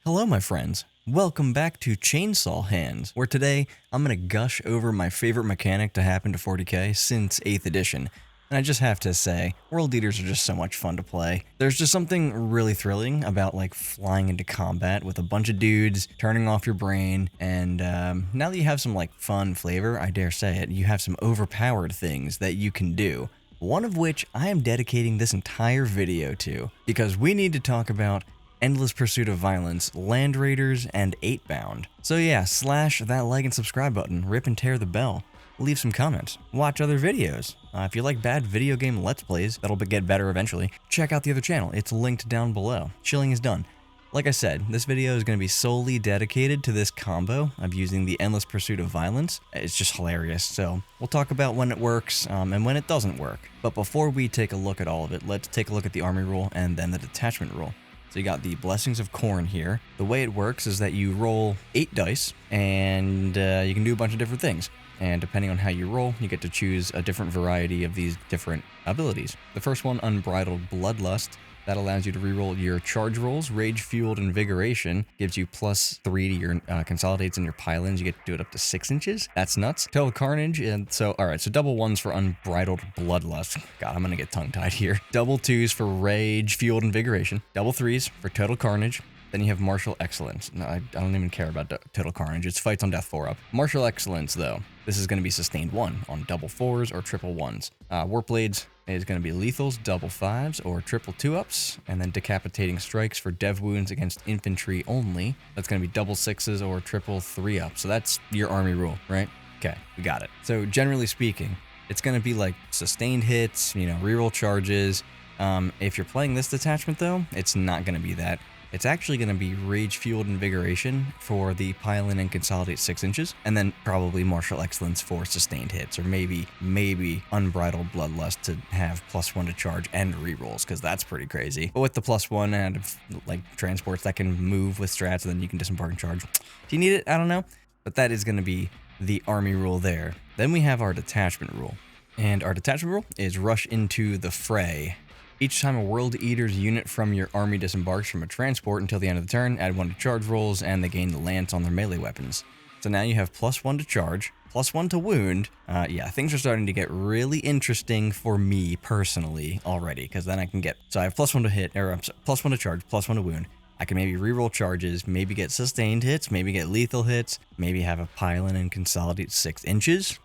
Hello, my friends. Welcome back to Chainsaw Hands, where today I'm going to gush over my favorite mechanic to happen to 40k since 8th edition. And I just have to say, World Eaters are just so much fun to play. There's just something really thrilling about like flying into combat with a bunch of dudes, turning off your brain, and now that you have some like fun flavor, I dare say it, you have some overpowered things that you can do. One of which I am dedicating this entire video to, because we need to talk about Endless Pursuit of Violence, Land Raiders, and 8-Bound. So yeah, slash that like and subscribe button, rip and tear the bell, leave some comments, watch other videos. If you like bad video game Let's Plays, that'll get better eventually, check out the other channel, it's linked down below. Chilling is done. Like I said, this video is going to be solely dedicated to this combo of using the Endless Pursuit of Violence. It's just hilarious, so we'll talk about when it works and when it doesn't work. But before we take a look at all of it, let's take a look at the army rule and then the detachment rule. So you got the Blessings of Khorne here. The way it works is that you roll 8 dice, and you can do a bunch of different things. And depending on how you roll, you get to choose a different variety of these different abilities. The first one, Unbridled Bloodlust. That allows you to reroll your charge rolls. Rage Fueled Invigoration gives you +3 to your consolidates in your pylons. You get to do it up to 6 inches. That's nuts. Total Carnage, and so, alright, so double 1s for Unbridled Bloodlust. God, I'm gonna get tongue-tied here. Double 2s for Rage Fueled Invigoration. Double 3s for Total Carnage. Then you have Martial Excellence. No, I don't even care about Total Carnage. It's Fights on Death 4-up. Martial Excellence, though. This is going to be Sustained 1 on double 4s or triple 1s. Warblades is going to be Lethals, double 5s or triple 2-ups. And then Decapitating Strikes for Dev Wounds against infantry only. That's going to be double 6s or triple 3-ups. So that's your army rule, right? Okay, we got it. So generally speaking, it's going to be like sustained hits, reroll charges. If you're playing this detachment, though, it's not going to be that. It's actually going to be Rage Fueled Invigoration for the Pylon and Consolidate 6 inches, and then probably Martial Excellence for sustained hits, or maybe Unbridled Bloodlust to have +1 to charge and rerolls, because that's pretty crazy. But with the +1 and like transports that can move with strats, and then you can disembark and charge. If you need it, I don't know, but that is going to be the army rule there. Then we have our detachment rule, and our detachment rule is Rush into the Fray. Each time a World Eater's unit from your army disembarks from a transport until the end of the turn, add 1 to charge rolls, and they gain the lance on their melee weapons. So now you have +1 to charge, +1 to wound. Yeah, things are starting to get really interesting for me personally already, because then I can get, so I have +1 to hit, or +1 to charge, +1 to wound. I can maybe reroll charges, maybe get sustained hits, maybe get lethal hits, maybe have a pylon and consolidate 6 inches.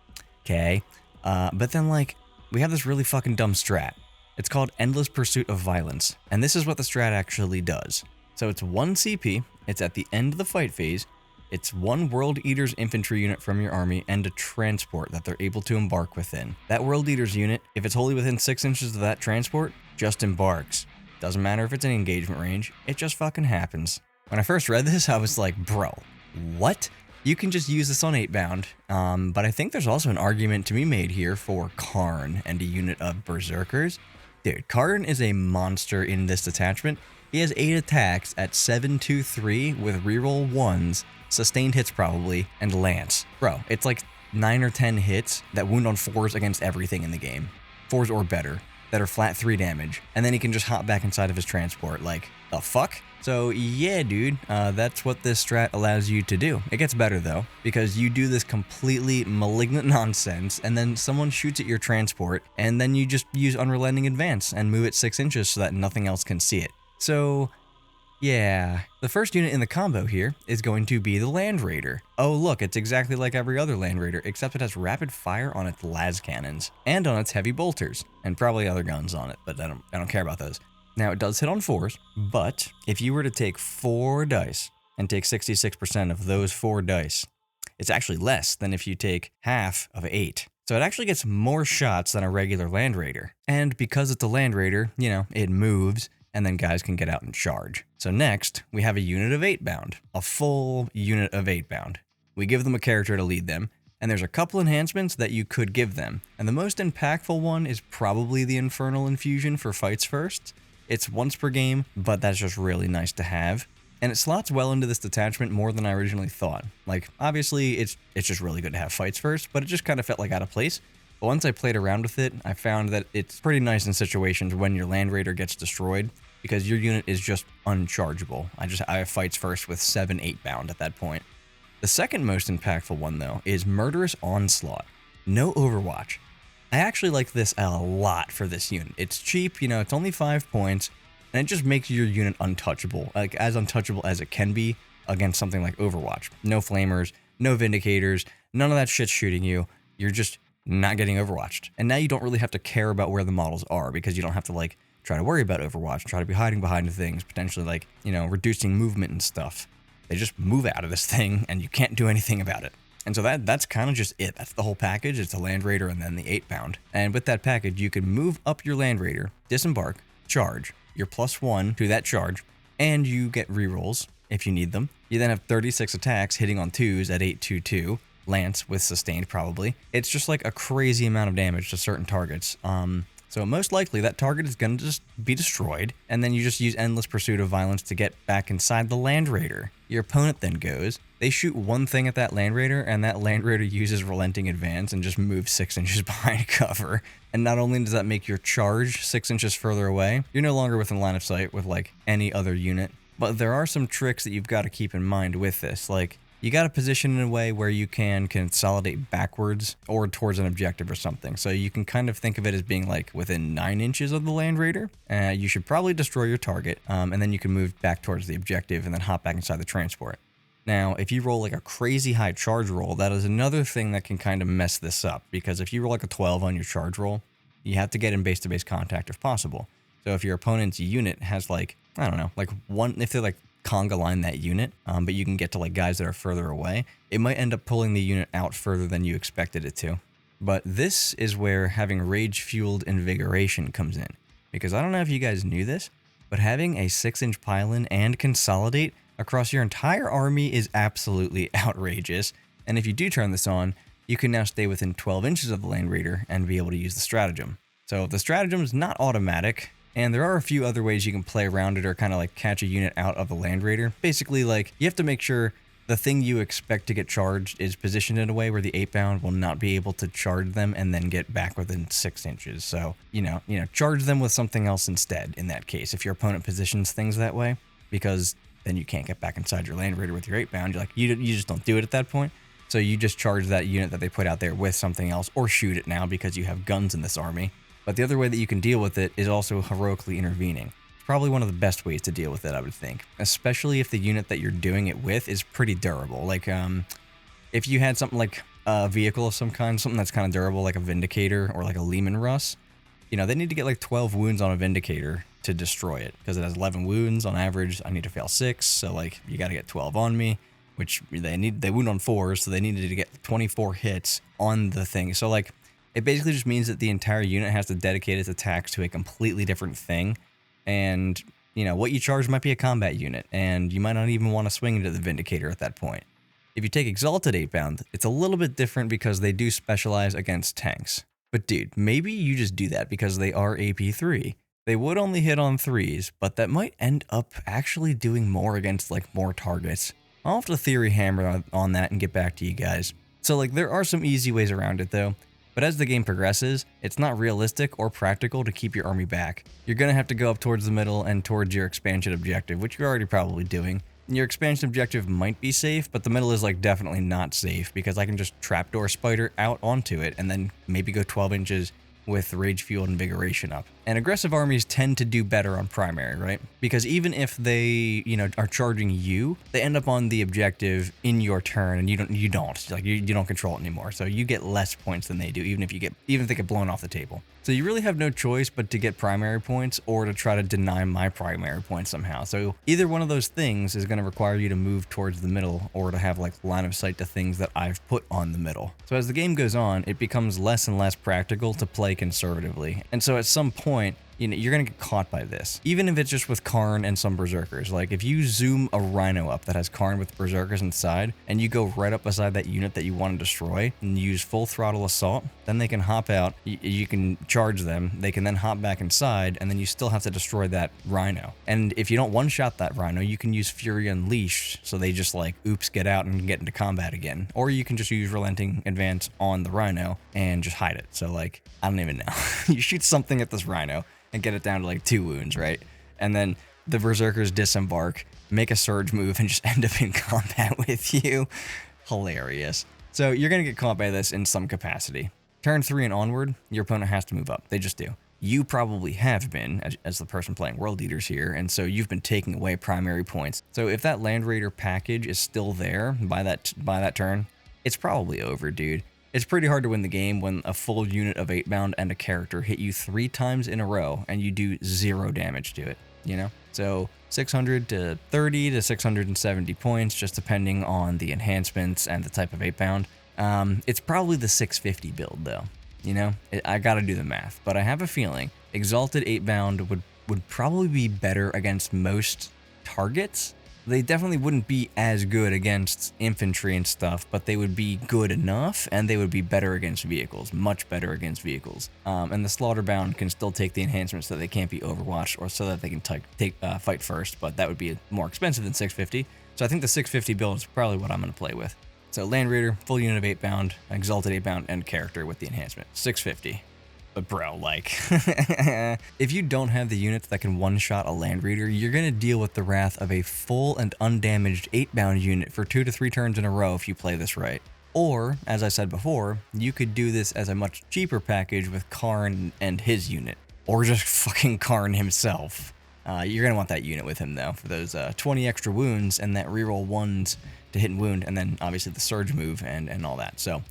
Okay, but then like, we have this really fucking dumb strat. It's called Endless Pursuit of Violence, and this is what the strat actually does. So it's 1 CP, it's at the end of the fight phase, it's 1 World Eater's infantry unit from your army and a transport that they're able to embark within. That World Eater's unit, if it's wholly within 6 inches of that transport, just embarks. Doesn't matter if it's in engagement range, it just fucking happens. When I first read this, I was like, bro, what? You can just use this on 8-Bound, but I think there's also an argument to be made here for Karn and a unit of Berserkers. Dude, Karn is a monster in this detachment. He has 8 attacks at 7-2-3 with reroll 1s, sustained hits probably, and lance. Bro, it's like 9 or 10 hits that wound on 4s against everything in the game. 4s or better, that are flat 3 damage, and then he can just hop back inside of his transport. Like, the fuck? So yeah, dude, that's what this strat allows you to do. It gets better though, because you do this completely malignant nonsense, and then someone shoots at your transport, and then you just use Unrelenting Advance and move it 6 inches so that nothing else can see it. So yeah, the first unit in the combo here is going to be the Land Raider. Oh look, it's exactly like every other Land Raider, except it has rapid fire on its las cannons, and on its heavy bolters, and probably other guns on it, but I don't care about those. Now, it does hit on 4s, but if you were to take 4 dice and take 66% of those 4 dice, it's actually less than if you take half of 8. So it actually gets more shots than a regular Land Raider. And because it's a Land Raider, it moves, and then guys can get out and charge. So next, we have a unit of 8-Bound, a full unit of 8-Bound. We give them a character to lead them, and there's a couple enhancements that you could give them. And the most impactful one is probably the Infernal Infusion for Fights First. It's once per game, but that's just really nice to have. And it slots well into this detachment more than I originally thought. Like, obviously, it's just really good to have fights first, but it just kind of felt like out of place. But once I played around with it, I found that it's pretty nice in situations when your Land Raider gets destroyed. because your unit is just unchargeable. I have fights first with 7-8 bound at that point. The second most impactful one, though, is Murderous Onslaught. No Overwatch. I actually like this a lot for this unit. It's cheap, it's only 5 points, and it just makes your unit untouchable, like as untouchable as it can be against something like Overwatch. No flamers, no vindicators, none of that shit's shooting you. You're just not getting overwatched. And now you don't really have to care about where the models are, because you don't have to like try to worry about Overwatch, try to be hiding behind things, potentially like, reducing movement and stuff. They just move out of this thing and you can't do anything about it. And so that's kind of just it. That's the whole package. It's the Land Raider and then the 8 pound. And with that package, you can move up your Land Raider, disembark, charge, you're +1 to that charge, and you get rerolls if you need them. You then have 36 attacks hitting on 2s at 822. Lance with sustained probably. It's just like a crazy amount of damage to certain targets. So most likely that target is going to just be destroyed, and then you just use Endless Pursuit of Violence to get back inside the Land Raider. Your opponent then goes, they shoot one thing at that Land Raider, and that Land Raider uses Relenting Advance and just moves 6 inches behind cover. And not only does that make your charge 6 inches further away, you're no longer within line of sight with like any other unit. But there are some tricks that you've got to keep in mind with this, like you got to position in a way where you can consolidate backwards or towards an objective or something. So you can kind of think of it as being like within 9 inches of the Land Raider. You should probably destroy your target, and then you can move back towards the objective and then hop back inside the transport. Now, if you roll like a crazy high charge roll, that is another thing that can kind of mess this up, because if you roll like a 12 on your charge roll, you have to get in base-to-base contact if possible. So if your opponent's unit has like, I don't know, like one, if they're like conga line that unit, but you can get to like guys that are further away, it might end up pulling the unit out further than you expected it to. But this is where having rage-fueled invigoration comes in, because I don't know if you guys knew this, but having a 6-inch pylon and consolidate across your entire army is absolutely outrageous. And if you do turn this on, you can now stay within 12 inches of the Land Raider and be able to use the stratagem. So the stratagem is not automatic, and there are a few other ways you can play around it or kind of like catch a unit out of the Land Raider. Basically, like, you have to make sure the thing you expect to get charged is positioned in a way where the 8 pound will not be able to charge them and then get back within 6 inches. So, charge them with something else instead in that case, if your opponent positions things that way, because then you can't get back inside your Land Raider with your 8 pound. You're like, you just don't do it at that point. So you just charge that unit that they put out there with something else, or shoot it now because you have guns in this army. But the other way that you can deal with it is also heroically intervening. It's probably one of the best ways to deal with it, I would think, especially if the unit that you're doing it with is pretty durable. Like, if you had something like a vehicle of some kind, something that's kind of durable, like a Vindicator or like a Lehman Russ, they need to get like 12 wounds on a Vindicator to destroy it, because it has 11 wounds on average. I need to fail 6, so like you got to get 12 on me, which they wound on 4s, so they needed to get 24 hits on the thing. So like, it basically just means that the entire unit has to dedicate its attacks to a completely different thing. And, what you charge might be a combat unit, and you might not even want to swing into the Vindicator at that point. If you take Exalted 8 pound, it's a little bit different because they do specialize against tanks. But dude, maybe you just do that because they are AP3. They would only hit on 3s, but that might end up actually doing more against like more targets. I'll have to theory hammer on that and get back to you guys. So like, there are some easy ways around it though. But as the game progresses, it's not realistic or practical to keep your army back. You're going to have to go up towards the middle and towards your expansion objective, which you're already probably doing. Your expansion objective might be safe, but the middle is like definitely not safe, because I can just trapdoor spider out onto it and then maybe go 12 inches with Rage Fueled Invigoration up. And aggressive armies tend to do better on primary, right? Because even if they, are charging you, they end up on the objective in your turn, and you don't. Like, you don't control it anymore. So you get less points than they do, even if they get blown off the table. So you really have no choice but to get primary points or to try to deny my primary points somehow. So either one of those things is going to require you to move towards the middle, or to have like line of sight to things that I've put on the middle. So as the game goes on, it becomes less and less practical to play conservatively. And so at some point, you're going to get caught by this. Even if it's just with Karn and some Berserkers. Like, if you zoom a Rhino up that has Karn with Berserkers inside, and you go right up beside that unit that you want to destroy, and use full throttle assault, then they can hop out, you can charge them, they can then hop back inside, and then you still have to destroy that Rhino. And if you don't one-shot that Rhino, you can use Fury Unleashed, so they just like, oops, get out and get into combat again. Or you can just use Relenting Advance on the Rhino and just hide it. So like, I don't even know. You shoot something at this Rhino and get it down to like 2 wounds, right? and then the Berserkers disembark, make a surge move, and just end up in combat with you. Hilarious. So you're going to get caught by this in some capacity. Turn 3 and onward, your opponent has to move up. They just do. You probably have been, as the person playing World Eaters here, and so you've been taking away primary points. So if that Land Raider package is still there by that turn, it's probably over, dude. It's pretty hard to win the game when a full unit of 8-bound and a character hit you 3 times in a row and you do 0 damage to it, you know? So 630 to 670 points, just depending on the enhancements and the type of 8-bound. It's probably the 650 build, though. You know, I gotta do the math, but I have a feeling Exalted 8-bound would probably be better against most targets. They definitely wouldn't be as good against infantry and stuff, but they would be good enough, and they would be better against vehicles, much better against vehicles. And the Slaughterbound can still take the enhancements so that they can't be overwatched, or so that they can fight first, but that would be more expensive than 650. So I think the 650 build is probably what I'm going to play with. So Land Raider, full unit of 8-bound, Exalted 8-bound, and character with the enhancement. 650. But bro, like, if you don't have the units that can one-shot a Land Raider, you're going to deal with the wrath of a full and undamaged 8-bound unit for 2 to 3 turns in a row if you play this right. Or, as I said before, you could do this as a much cheaper package with Karn and his unit. Or just fucking Karn himself. You're going to want that unit with him, though, for those 20 extra wounds and that reroll 1s to hit and wound, and then obviously the surge move and all that. So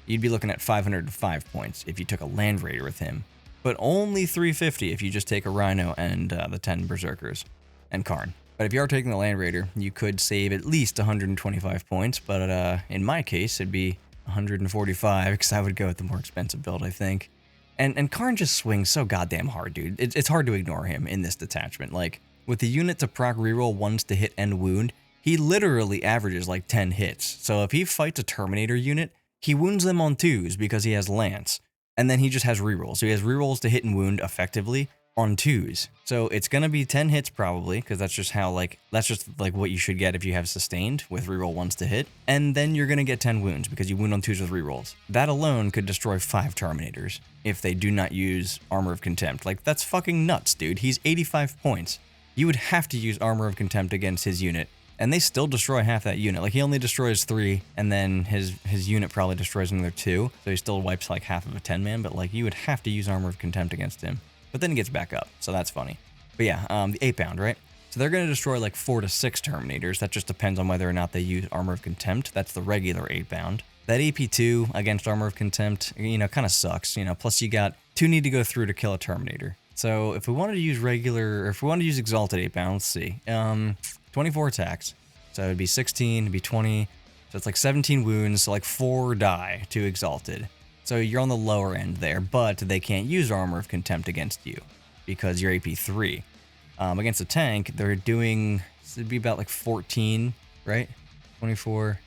you'd be looking at 505 points if you took a Land Raider with him, but only 350 if you just take a Rhino and the 10 Berserkers and Karn. But if you are taking the Land Raider, you could save at least 125 points, but in my case, it'd be 145, because I would go with the more expensive build, I think. And Karn just swings so goddamn hard, dude. It's hard to ignore him in this detachment. Like, with the unit to proc reroll 1s to hit and wound, he literally averages like 10 hits. So if he fights a Terminator unit, he wounds them on 2s because he has Lance. And then he just has rerolls. So he has rerolls to hit and wound effectively on 2s. So it's going to be 10 hits probably, because that's just what you should get if you have sustained with reroll 1s to hit. And then you're going to get 10 wounds because you wound on 2s with rerolls. That alone could destroy 5 Terminators if they do not use Armor of Contempt. Like, that's fucking nuts, dude. He's 85 points. You would have to use Armor of Contempt against his unit, and they still destroy half that unit. Like, he only destroys 3, and then his unit probably destroys another 2, so he still wipes like half of a 10-man, but like, you would have to use Armor of Contempt against him. But then he gets back up, so that's funny. But yeah, the 8-bound, right? So they're going to destroy like 4 to 6 Terminators. That just depends on whether or not they use Armor of Contempt. That's the regular 8-bound. That AP2 against Armor of Contempt, you know, kind of sucks. You know, plus you got 2 need to go through to kill a Terminator. So if we wanted to use Exalted 8-bound, let's see. 24 attacks. So it'd be 16, it'd be 20. So it's like 17 wounds, so like 4 die to Exalted. So you're on the lower end there, but they can't use Armor of Contempt against you because you're AP3. Against a tank, they're doing, it'd be about like 14, right? 24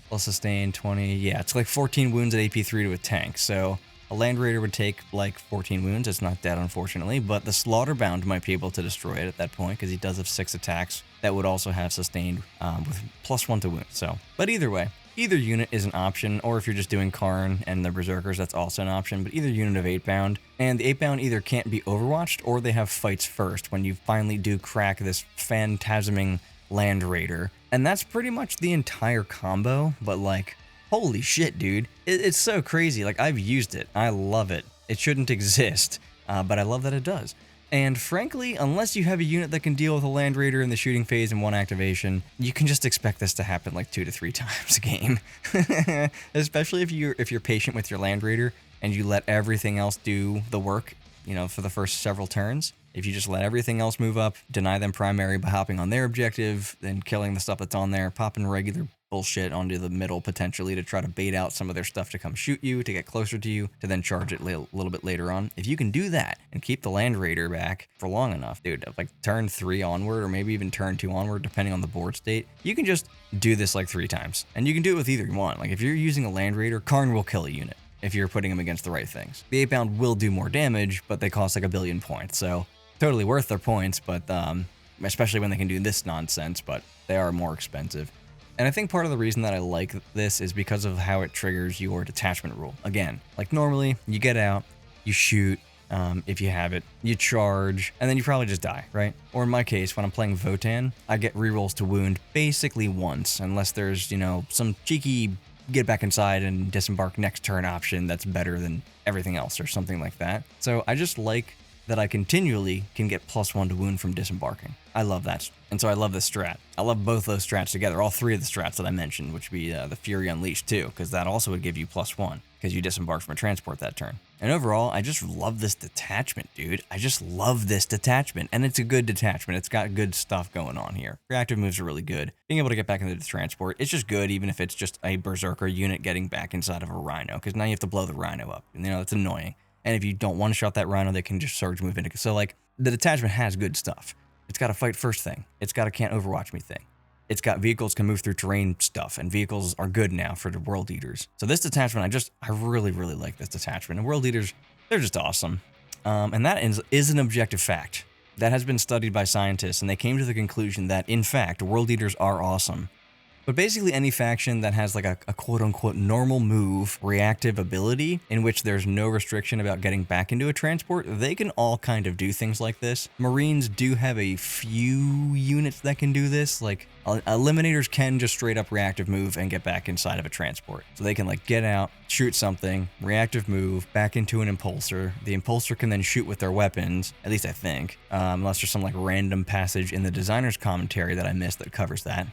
plus sustain, 20. Yeah, it's like 14 wounds at AP3 to a tank. So a Land Raider would take like 14 wounds. It's not dead, unfortunately, but the Slaughterbound might be able to destroy it at that point because he does have 6 attacks that would also have sustained with +1 to wound. So, but either way, either unit is an option, or if you're just doing Karn and the Berserkers, that's also an option, but either unit of 8-bound. And the 8-bound either can't be overwatched, or they have fights first when you finally do crack this phantasming Land Raider. And that's pretty much the entire combo, but like, holy shit, dude. It's so crazy. Like, I've used it. I love it. It shouldn't exist, but I love that it does. And frankly, unless you have a unit that can deal with a Land Raider in the shooting phase in 1 activation, you can just expect this to happen like 2 to 3 times a game. Especially if you're patient with your Land Raider and you let everything else do the work, you know, for the first several turns. If you just let everything else move up, deny them primary by hopping on their objective, then killing the stuff that's on there, popping regular bullshit onto the middle potentially to try to bait out some of their stuff to come shoot you, to get closer to you, to then charge it a little bit later on. If you can do that and keep the Land Raider back for long enough, dude, like turn 3 onward, or maybe even turn 2 onward, depending on the board state, you can just do this like 3 times. And you can do it with either one. Like, if you're using a Land Raider, Karn will kill a unit if you're putting him against the right things. The 8-bound will do more damage, but they cost like 1 billion points, so totally worth their points, but especially when they can do this nonsense, but they are more expensive. And I think part of the reason that I like this is because of how it triggers your detachment rule. Again, like normally, you get out, you shoot, If you have it, you charge, and then you probably just die, right? Or in my case, when I'm playing Votann, I get rerolls to wound basically once, unless there's, you know, some cheeky get back inside and disembark next turn option that's better than everything else or something like that. So I just like that I continually can get +1 to wound from disembarking. I love that. And so I love this strat. I love both those strats together, all three of the strats that I mentioned, which would be the Fury Unleashed too, because that also would give you +1, because you disembark from a transport that turn. And overall, I just love this detachment, dude. I just love this detachment, and it's a good detachment. It's got good stuff going on here. Reactive moves are really good. Being able to get back into the transport, it's just good, even if it's just a Berserker unit getting back inside of a Rhino, because now you have to blow the Rhino up, and you know, it's annoying. And if you don't want to shot that Rhino, they can just surge move into. So like, the detachment has good stuff. It's got a fight first thing. It's got a can't overwatch me thing. It's got vehicles can move through terrain stuff, and vehicles are good now for the World Eaters. So this detachment, I really, really like this detachment. And World Eaters, they're just awesome. And that is an objective fact that has been studied by scientists, and they came to the conclusion that, in fact, World Eaters are awesome. But basically any faction that has like a quote-unquote normal move reactive ability in which there's no restriction about getting back into a transport, they can all kind of do things like this. Marines do have a few units that can do this, like Eliminators can just straight up reactive move and get back inside of a transport. So they can like get out, shoot something, reactive move, back into an Impulsor. The Impulsor can then shoot with their weapons, at least I think, unless there's some like random passage in the designer's commentary that I missed that covers that.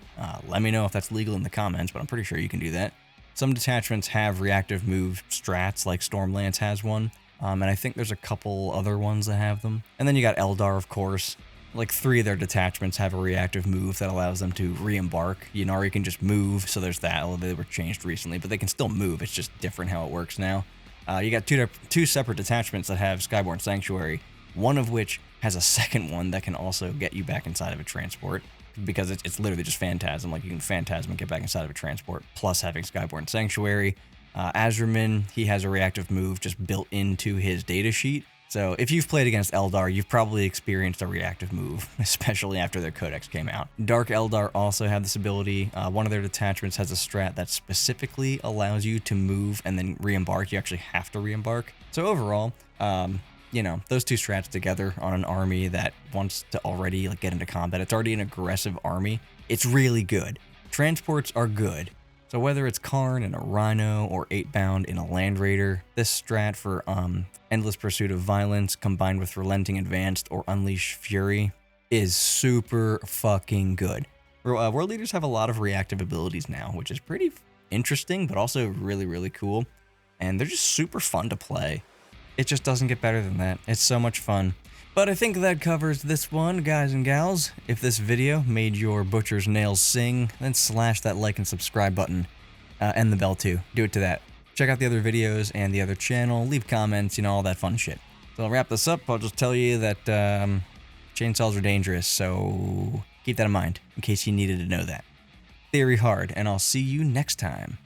Let me know if that's legal in the comments, but I'm pretty sure you can do that. Some detachments have reactive move strats, like Stormlance has one, and I think there's a couple other ones that have them. And then you got Eldar, of course. Like 3 of their detachments have a reactive move that allows them to re-embark. Ynnari can just move, so there's that. Although they were changed recently, but they can still move. It's just different how it works now. You got two separate detachments that have Skyborn Sanctuary, one of which has a second one that can also get you back inside of a transport, because it's literally just Phantasm. Like, you can Phantasm and get back inside of a transport, plus having Skyborn Sanctuary. Azraman, he has a reactive move just built into his datasheet. So if you've played against Eldar, you've probably experienced a reactive move, especially after their codex came out. Dark Eldar also have this ability. One of their detachments has a strat that specifically allows you to move and then re-embark. You actually have to re-embark. So overall, you know, those two strats together on an army that wants to already like get into combat, it's already an aggressive army, it's really good. Transports are good. So whether it's Karn in a Rhino or 8-bound in a Land Raider, this strat for Endless Pursuit of Violence combined with Relenting Advanced or Unleash Fury is super fucking good. World Eaters have a lot of reactive abilities now, which is pretty interesting, but also really, really cool. And they're just super fun to play. It just doesn't get better than that. It's so much fun. But I think that covers this one, guys and gals. If this video made your butcher's nails sing, then slash that like and subscribe button, and the bell too. Do it to that. Check out the other videos and the other channel, leave comments, you know, all that fun shit. So I'll wrap this up. I'll just tell you that chainsaws are dangerous, so keep that in mind in case you needed to know that. Theory hard, and I'll see you next time.